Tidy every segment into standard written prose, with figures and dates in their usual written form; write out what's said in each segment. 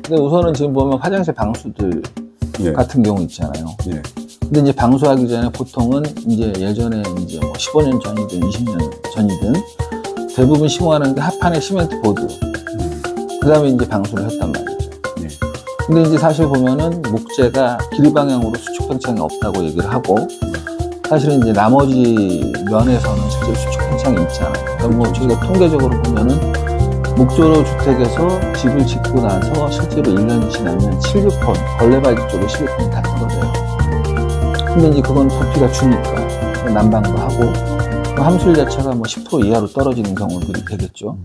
근데 우선은 지금 보면 화장실 방수들 예. 같은 경우 있잖아요. 예. 근데 이제 방수하기 전에 보통은 이제 예전에 이제 뭐 15년 전이든 20년 전이든 대부분 시공하는 게 합판에 시멘트 보드. 그 다음에 이제 방수를 했단 말이죠. 예. 근데 이제 사실 보면은 목재가 길이 방향으로 수축 팽창이 없다고 얘기를 하고 사실은 이제 나머지 면에서는 실제로 수축 팽창이 있잖아요. 그러니까 뭐 저희가 통계적으로 보면은 목조로 주택에서 집을 짓고 나서 실제로 1년이 지나면 실리콘, 걸레바지 쪽에 실리콘이 다 떨어져요. 근데 이제 그건 부피가 주니까 난방도 하고 함수율 자체가 뭐 10% 이하로 떨어지는 경우들이 되겠죠.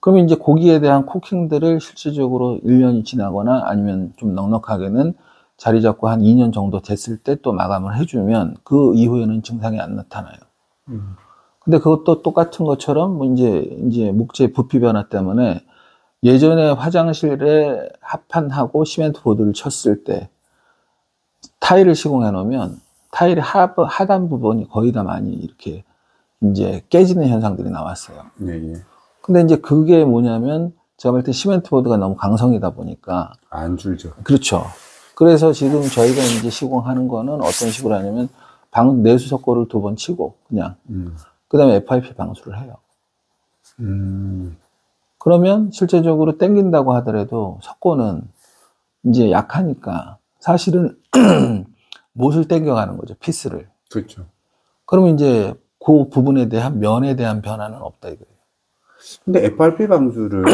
그러면 이제 거기에 대한 코킹들을 실질적으로 1년이 지나거나 아니면 좀 넉넉하게는 자리 잡고 한 2년 정도 됐을 때 또 마감을 해주면 그 이후에는 증상이 안 나타나요. 근데 그것도 똑같은 것처럼 뭐 이제 목재 부피 변화 때문에 예전에 화장실에 합판하고 시멘트 보드를 쳤을 때 타일을 시공해 놓으면 타일의 하단 부분이 거의 다 많이 이렇게 이제 깨지는 현상들이 나왔어요. 예, 예. 근데 이제 그게 뭐냐면 제가 볼 때 시멘트 보드가 너무 강성이다 보니까 안 줄죠. 그렇죠. 그래서 지금 저희가 이제 시공하는 거는 어떤 식으로 하냐면 내수 석고를 2번 치고 그냥 그 다음에 FIP 방수를 해요. 그러면 실제적으로 땡긴다고 하더라도 석고는 이제 약하니까 사실은 못을 땡겨가는 거죠. 피스를. 그렇죠. 그러면 이제 그 부분에 대한 면에 대한 변화는 없다 이거예요. 근데 FRP 방수를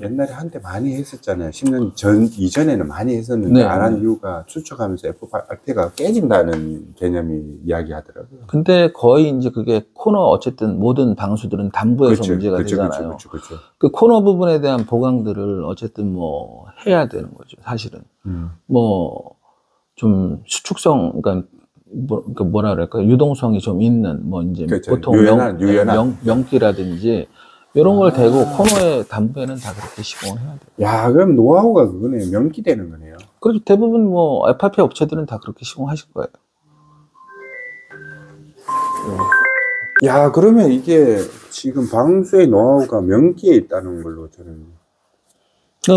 옛날에 한때 많이 했었잖아요. 10년 이전에는 많이 했었는데 네, 안 한 이유가 추측하면서 FRP가 깨진다는 개념이 이야기하더라고요. 근데 거의 이제 그게 코너 어쨌든 모든 방수들은 담부에서 그렇죠, 문제가 그렇죠, 되잖아요. 그렇죠. 그 코너 부분에 대한 보강들을 어쨌든 뭐 해야 되는 거죠. 사실은. 뭐 좀 수축성, 그러니까 뭐라 그럴까요? 유동성이 좀 있는 뭐 이제 그렇죠. 보통 유연한. 명기라든지 이런 걸 대고 코너에 담부에는 다 그렇게 시공을 해야 돼요. 야, 그럼 노하우가 그거네요. 명기되는 거네요. 그렇죠. 대부분 뭐 FRP 업체들은 다 그렇게 시공하실 거예요. 야, 그러면 이게 지금 방수의 노하우가 명기에 있다는 걸로 저는.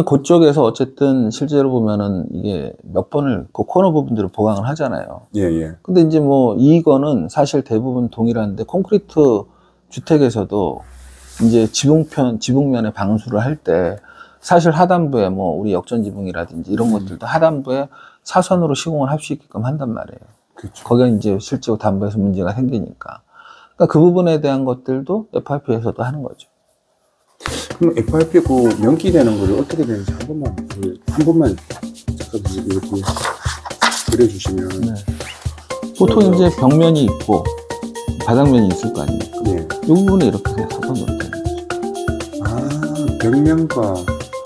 그쪽에서 어쨌든 실제로 보면은 이게 몇 번을 그 코너 부분들을 보강을 하잖아요. 예, 예. 근데 이제 뭐 이거는 사실 대부분 동일한데 콘크리트 주택에서도 이제 지붕면에 방수를 할 때 사실 하단부에 뭐 우리 역전 지붕이라든지 이런 것들도 하단부에 사선으로 시공을 할 수 있게끔 한단 말이에요. 그렇죠. 거기가 이제 실제로 담부에서 문제가 생기니까. 그러니까 그 부분에 대한 것들도 FRP에서도 하는 거죠. 그럼 FRP 그 명기되는 거를 어떻게 되는지 한 번만 잠깐 이렇게 그려주시면. 네. 보통 이제 벽면이 있고 바닥면이 있을 거 아닙니까? 예. 이 부분에 이렇게 사선으로 되는 거죠. 아, 벽면과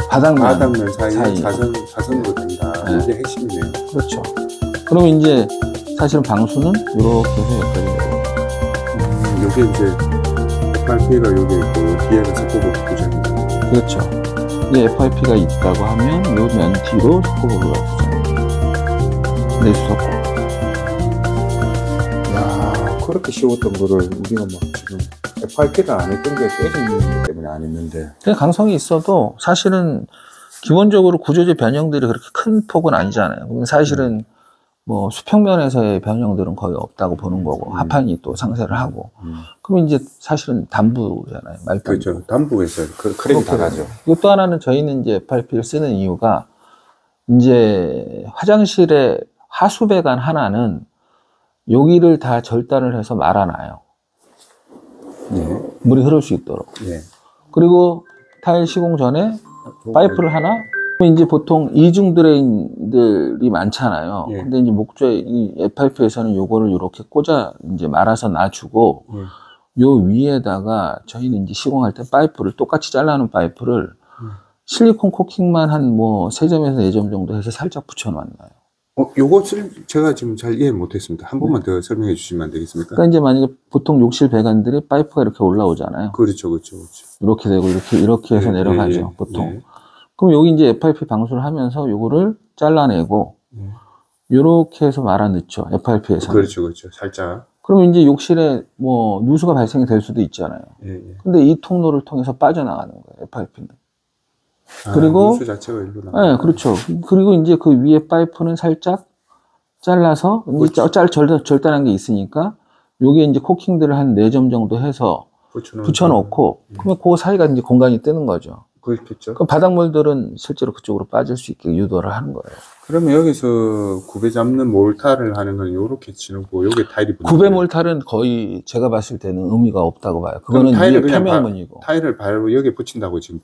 바닥면 사이에 사선으로 된다. 네. 이게 핵심이네요. 그렇죠. 그러면 이제 사실은 방수는 이렇게 해서 여기까지 돼요. 여기 이제 FRP가 여기 있고 뒤에는 석고보드 고정이 있고. 그렇죠. 이게 FRP가 있다고 하면 요 면 뒤로 석고보드가 고정이 내수 석고. 야, 그렇게 쉬웠던 거를 우리가 막 지금 FRP가 안 했던 게 깨진 이유 때문에 안 했는데. 그냥 강성이 있어도 사실은 기본적으로 구조적 변형들이 그렇게 큰 폭은 아니잖아요. 그러면 사실은 뭐 수평면에서의 변형들은 거의 없다고 보는 거고 하판이 또 상쇄를 하고 그러면 이제 사실은 담부잖아요. 말담부. 그렇죠. 담부에서 크랙이 다 나죠. 이것도 하나는 저희는 이제 FRP를 쓰는 이유가 이제 화장실의 하수배관 하나는 여기를 다 절단을 해서 말아놔요. 네. 물이 흐를 수 있도록. 네. 그리고 타일 시공 전에 파이프를 하나 이제 보통 이중 드레인들이 많잖아요. 예. 근데 이제 이 FRP에서는 요거를 이렇게 꽂아 이제 말아서 놔주고 요 위에다가 저희는 이제 시공할 때 파이프를 똑같이 잘라놓은 파이프를 실리콘 코킹만 한 뭐 3점에서 4점 정도 해서 살짝 붙여놨나요. 요것을 제가 지금 잘 이해 못했습니다. 한 번만 더 설명해 주시면 안 되겠습니까? 그러니까 이제 만약에 보통 욕실 배관들이 파이프가 이렇게 올라오잖아요. 그렇죠. 이렇게 되고 이렇게 해서 내려가죠. 보통. 그럼 여기 이제 FRP 방수를 하면서 요거를 잘라내고 요렇게 해서 말아 넣죠. FRP에서. 그렇죠. 살짝. 그러면 이제 욕실에 뭐 누수가 발생이 될 수도 있잖아요. 근데 이 통로를 통해서 빠져나가는 거예요. FRP는. 그리고 누수 자체가 일로 나와. 네, 그렇죠. 그리고 이제 그 위에 파이프는 살짝 잘라서 이제 절단한 게 있으니까 요게 이제 코킹들을 한 4점 정도 해서 붙여놓고 그러면 그 사이가 이제 공간이 뜨는 거죠. 그렇겠죠. 그럼 바닥물들은 실제로 그쪽으로 빠질 수 있게 유도를 하는 거예요. 그러면 여기서 굽에 잡는 몰타를 하는 건 요렇게 치는고 요게 타일이 붙는 굽의 거예요? 몰타는 거의 제가 봤을 때는 의미가 없다고 봐요. 그거는 타일을 위에 그냥 표면문이고. 타일을 밟고 여기에 붙인다고 지금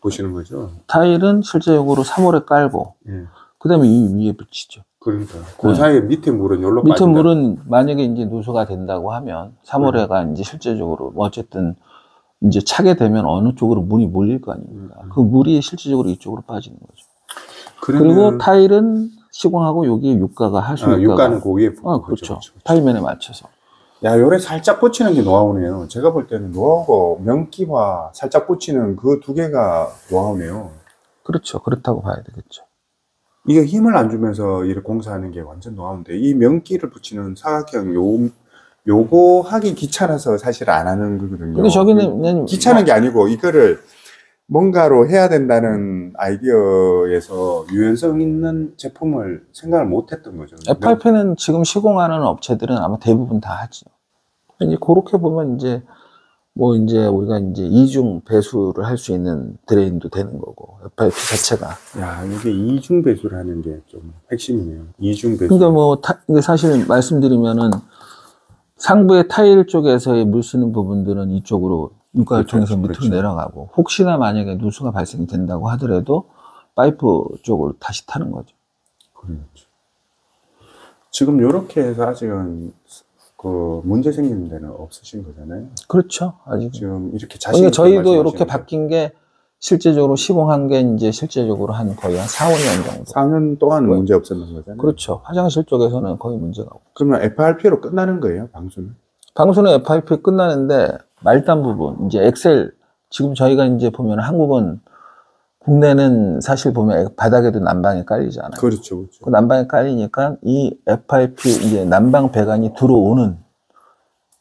보시는 거죠? 타일은 실제적으로 3월에 깔고 예. 그 다음에 이 위에 붙이죠. 그러니까 그 사이에 밑에 물은 여기로 밑에 빠진다. 물은 만약에 이제 누수가 된다고 하면 3월에가 이제 실제적으로 뭐 어쨌든 이제 차게 되면 어느 쪽으로 물이 몰릴 거 아닙니까? 그 물이 실질적으로 이쪽으로 빠지는 거죠. 그리고 타일은 시공하고 여기에 유가가 하수 유가는 그 위에 붙고. 그렇죠. 타일면에 맞춰서. 야, 요래 살짝 붙이는 게 노하우네요. 제가 볼 때는 노하우고 명기와 살짝 붙이는 그 2개가 노하우네요. 그렇죠. 그렇다고 봐야 되겠죠. 이게 힘을 안 주면서 이렇게 공사하는 게 완전 노하우인데 이 명기를 붙이는 사각형 요거 하기 귀찮아서 사실 안 하는 거거든요. 근데 저기는 귀찮은 게 아니고 이거를 뭔가로 해야 된다는 아이디어에서 유연성 있는 제품을 생각을 못 했던 거죠. FRP는 지금 시공하는 업체들은 아마 대부분 다 하죠. 이제 그렇게 보면 이제 뭐 이제 우리가 이제 이중 배수를 할 수 있는 드레인도 되는 거고 FRP 자체가. 야, 이게 이중 배수를 하는 게 좀 핵심이네요. 이중 배수. 그러니까 뭐 이게 사실 말씀드리면은 상부의 타일 쪽에서의 물 쓰는 부분들은 이쪽으로 유가를 통해서 밑으로 내려가고 혹시나 만약에 누수가 발생이 된다고 하더라도 파이프 쪽으로 다시 타는 거죠. 그렇죠. 지금 이렇게 해서 아직은 그 문제 생기는 데는 없으신 거잖아요. 그렇죠. 아직 지금 이렇게 자신 있게 저희도 이렇게 바뀐 게 실제적으로 시공한 게 이제 실제적으로 한 거의 한 4, 5년 정도. 4년 동안 문제 없었는 거잖아요. 그렇죠. 화장실 쪽에서는 거의 문제가 없고. 그러면 FRP로 끝나는 거예요, 방수는? 방수는 FRP 끝나는데 말단 부분, 이제 엑셀, 지금 저희가 이제 보면 한국은 국내는 사실 보면 바닥에도 난방이 깔리잖아요. 그렇죠, 그렇죠. 그 난방이 깔리니까 이 FRP 이제 난방 배관이 들어오는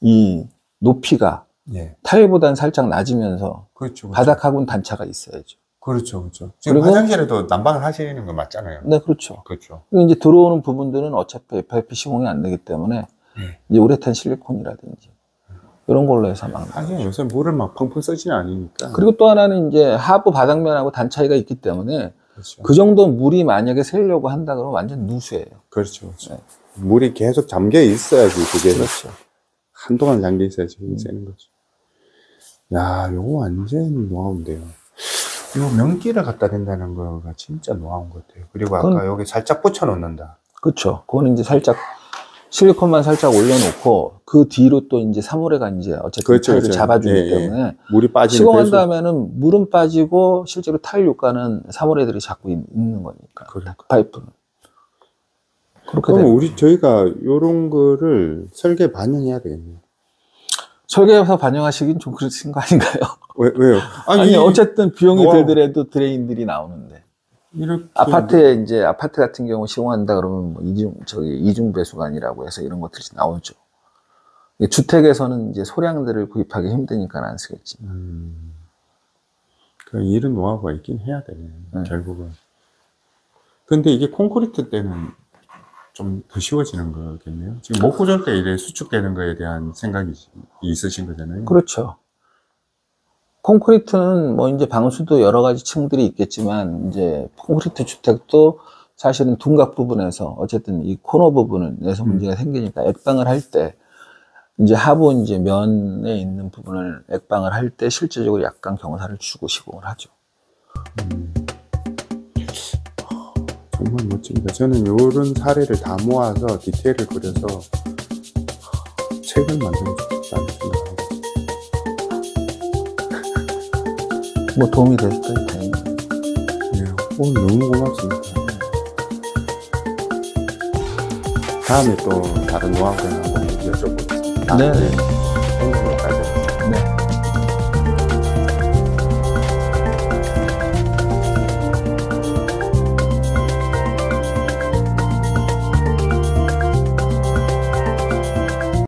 이 높이가 예. 타일보다는 살짝 낮으면서 그렇죠, 그렇죠. 바닥하고는 단차가 있어야죠. 그렇죠, 그렇죠. 지금 그리고 화장실에도 난방을 하시는 거 맞잖아요. 네, 그렇죠. 그렇죠. 그리고 이제 들어오는 부분들은 어차피 FRP 시공이 안 되기 때문에 이제 우레탄 실리콘이라든지 이런 걸로 해서 막. 하긴 요새 물을 막 펑펑 쓰지는 않으니까. 그리고 또 하나는 이제 하부 바닥면하고 단 차이가 있기 때문에 그렇죠. 그 정도 물이 만약에 새려고 한다 그러면 완전 누수예요. 그렇죠, 그렇죠. 물이 계속 잠겨 있어야지 그게. 그렇죠. 한동안 잠겨 있어야지 새는 거죠. 야, 요거 완전 노하우인데요. 요 명기를 갖다 댄다는 거가 진짜 노하우인 것 같아요. 그리고 아까 여기 살짝 붙여 놓는다. 그렇죠. 그거는 이제 살짝 실리콘만 살짝 올려놓고 그 뒤로 또 이제 사물에가 이제 어쨌든 그렇죠, 타일을 그렇죠. 잡아주기 때문에 물이 빠지는 시공한 배수. 다음에는 물은 빠지고 실제로 타일 효과는 사물애들이 잡고 있는 거니까. 그래. 그 파이프는. 그렇게 그럼 되는 저희가 요런 거를 설계 반영해야 되겠네요. 설계해서 반영하시긴 좀 그러신 거 아닌가요? 왜요? 아니 어쨌든 비용이 들더라도 드레인들이 나오는데. 이렇게 아파트에 이제 아파트 같은 경우 시공한다 그러면 뭐 이중 배수관이라고 해서 이런 것들이 나오죠. 주택에서는 이제 소량들을 구입하기 힘드니까 안 쓰겠지. 그 이런 노하우가 있긴 해야 되네. 결국은. 근데 이게 콘크리트 때는 좀 더 쉬워지는 거겠네요. 지금 목구절 때 이래 수축되는 거에 대한 생각이 있으신 거잖아요. 그렇죠. 콘크리트는 뭐 이제 방수도 여러 가지 층들이 있겠지만 이제 콘크리트 주택도 사실은 둔각 부분에서 어쨌든 이 코너 부분에서 문제가 생기니까 액방을 할 때 이제 하부 이제 면에 있는 부분을 액방을 할 때 실제적으로 약간 경사를 주고 시공을 하죠. 정말 멋집니다. 저는 이런 사례를 다 모아서 디테일을 그려서 책을 만들고 싶다는 생각을 뭐 도움이 됐을까요? 다행이네요. 네, 오늘 너무 고맙습니다. 다음에 또 다른 노하우를 한번 여쭤보겠습니다. 네.